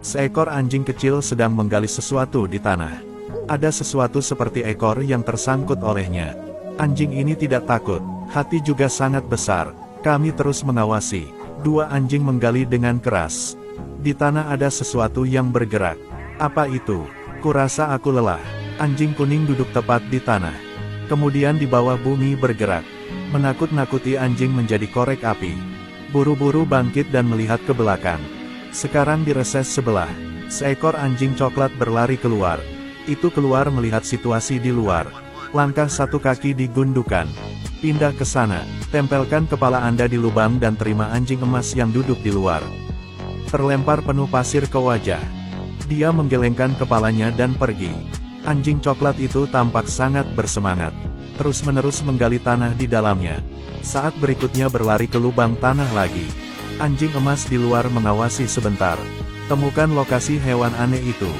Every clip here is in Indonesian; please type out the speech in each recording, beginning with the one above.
Seekor anjing kecil sedang menggali sesuatu di tanah. Ada sesuatu seperti ekor yang tersangkut olehnya. Anjing ini tidak takut, hati juga sangat besar. Kami terus mengawasi. Dua anjing menggali dengan keras. Di tanah ada sesuatu yang bergerak. Apa itu? Kurasa aku lelah. Anjing kuning duduk tepat di tanah. Kemudian di bawah bumi bergerak. Menakut-nakuti anjing menjadi korek api. Buru-buru bangkit dan melihat ke belakang. Sekarang di reses sebelah, seekor anjing coklat berlari keluar. Itu keluar melihat situasi di luar. Langkah satu kaki digundukan. Pindah ke sana, tempelkan kepala Anda di lubang dan terima anjing emas yang duduk di luar. Terlempar penuh pasir ke wajah. Dia menggelengkan kepalanya dan pergi. Anjing coklat itu tampak sangat bersemangat. Terus-menerus menggali tanah di dalamnya. Saat berikutnya berlari ke lubang tanah lagi. Anjing emas di luar mengawasi sebentar. Temukan lokasi hewan aneh itu.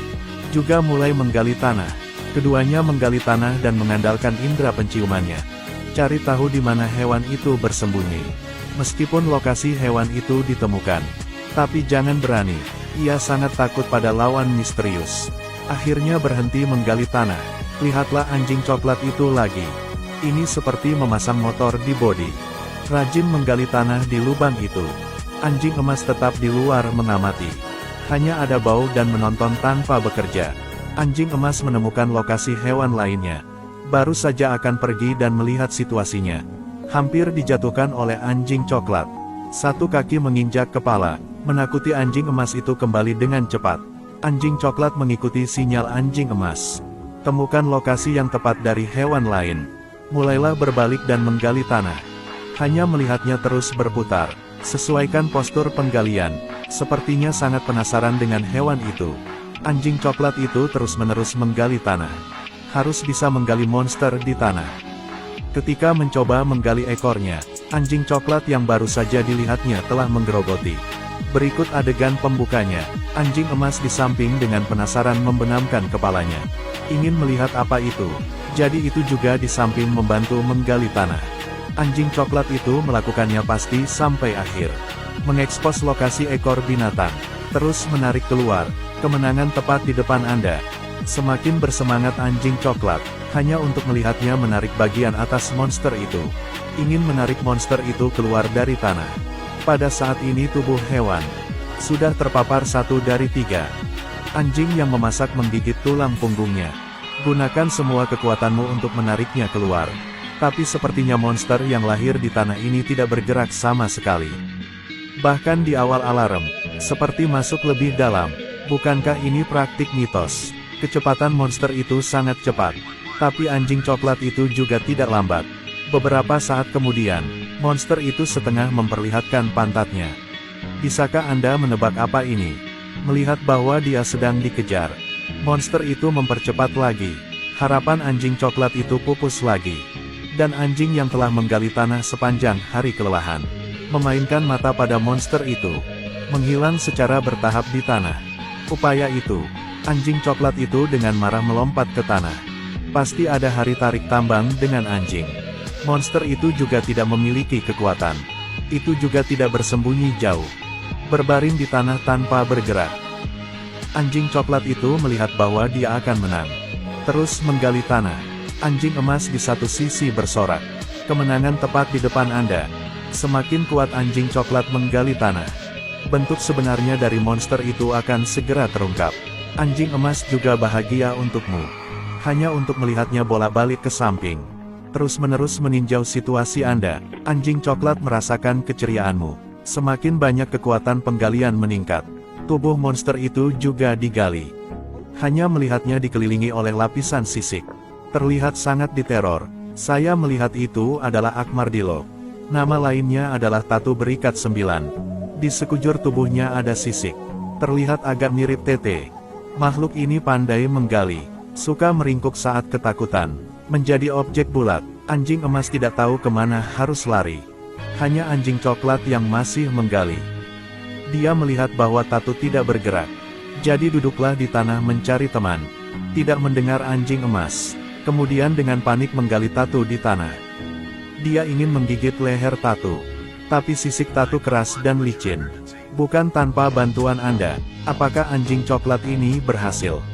Juga mulai menggali tanah. Keduanya menggali tanah dan mengandalkan indera penciumannya. Cari tahu di mana hewan itu bersembunyi. Meskipun lokasi hewan itu ditemukan. Tapi jangan berani. Ia sangat takut pada lawan misterius. Akhirnya berhenti menggali tanah. Lihatlah anjing coklat itu lagi. Ini seperti memasang motor di bodi. Rajin menggali tanah di lubang itu. Anjing emas tetap di luar mengamati. Hanya ada bau dan menonton tanpa bekerja. Anjing emas menemukan lokasi hewan lainnya. Baru saja akan pergi dan melihat situasinya. Hampir dijatuhkan oleh anjing coklat. Satu kaki menginjak kepala. Menakuti anjing emas itu kembali dengan cepat. Anjing coklat mengikuti sinyal anjing emas. Temukan lokasi yang tepat dari hewan lain. Mulailah berbalik dan menggali tanah. Hanya melihatnya terus berputar. Sesuaikan postur penggalian. Sepertinya sangat penasaran dengan hewan itu. Anjing coklat itu terus-menerus menggali tanah. Harus bisa menggali monster di tanah. Ketika mencoba menggali ekornya, anjing coklat yang baru saja dilihatnya telah menggerogoti. Berikut adegan pembukanya. Anjing emas di samping dengan penasaran membenamkan kepalanya. Ingin melihat apa itu. Jadi itu juga di samping membantu menggali tanah. Anjing coklat itu melakukannya pasti sampai akhir. Mengekspos lokasi ekor binatang. Terus menarik keluar. Kemenangan tepat di depan Anda. Semakin bersemangat anjing coklat. Hanya untuk melihatnya menarik bagian atas monster itu. Ingin menarik monster itu keluar dari tanah. Pada saat ini tubuh hewan sudah terpapar 1 dari 3. Anjing yang memasak menggigit tulang punggungnya. Gunakan semua kekuatanmu untuk menariknya keluar. Tapi sepertinya monster yang lahir di tanah ini tidak bergerak sama sekali. Bahkan di awal alarm, seperti masuk lebih dalam. Bukankah ini praktik mitos? Kecepatan monster itu sangat cepat. Tapi anjing coklat itu juga tidak lambat. Beberapa saat kemudian, monster itu setengah memperlihatkan pantatnya. Bisakah Anda menebak apa ini? Melihat bahwa dia sedang dikejar. Monster itu mempercepat lagi. Harapan anjing coklat itu pupus lagi. Dan anjing yang telah menggali tanah sepanjang hari kelelahan. Memainkan mata pada monster itu. Menghilang secara bertahap di tanah. Upaya itu. Anjing coklat itu dengan marah melompat ke tanah. Pasti ada hari tarik tambang dengan anjing. Monster itu juga tidak memiliki kekuatan. Itu juga tidak bersembunyi jauh. Berbaring di tanah tanpa bergerak. Anjing coklat itu melihat bahwa dia akan menang. Terus menggali tanah. Anjing emas di satu sisi bersorak. Kemenangan tepat di depan Anda. Semakin kuat anjing coklat menggali tanah. Bentuk sebenarnya dari monster itu akan segera terungkap. Anjing emas juga bahagia untukmu. Hanya untuk melihatnya bolak-balik ke samping. Terus-menerus meninjau situasi Anda. Anjing coklat merasakan keceriaanmu. Semakin banyak kekuatan penggalian meningkat. Tubuh monster itu juga digali. Hanya melihatnya dikelilingi oleh lapisan sisik. Terlihat sangat diteror. Saya melihat itu adalah Akmardilo. Nama lainnya adalah Tatu Berikat 9. Di sekujur tubuhnya ada sisik. Terlihat agak mirip Tete. Makhluk ini pandai menggali. Suka meringkuk saat ketakutan. Menjadi objek bulat. Anjing emas tidak tahu kemana harus lari. Hanya anjing coklat yang masih menggali. Dia melihat bahwa Tatu tidak bergerak. Jadi duduklah di tanah mencari teman. Tidak mendengar anjing emas. Kemudian dengan panik menggali Tatu di tanah. Dia ingin menggigit leher Tatu. Tapi sisik Tatu keras dan licin. Bukan tanpa bantuan Anda. Apakah anjing coklat ini berhasil?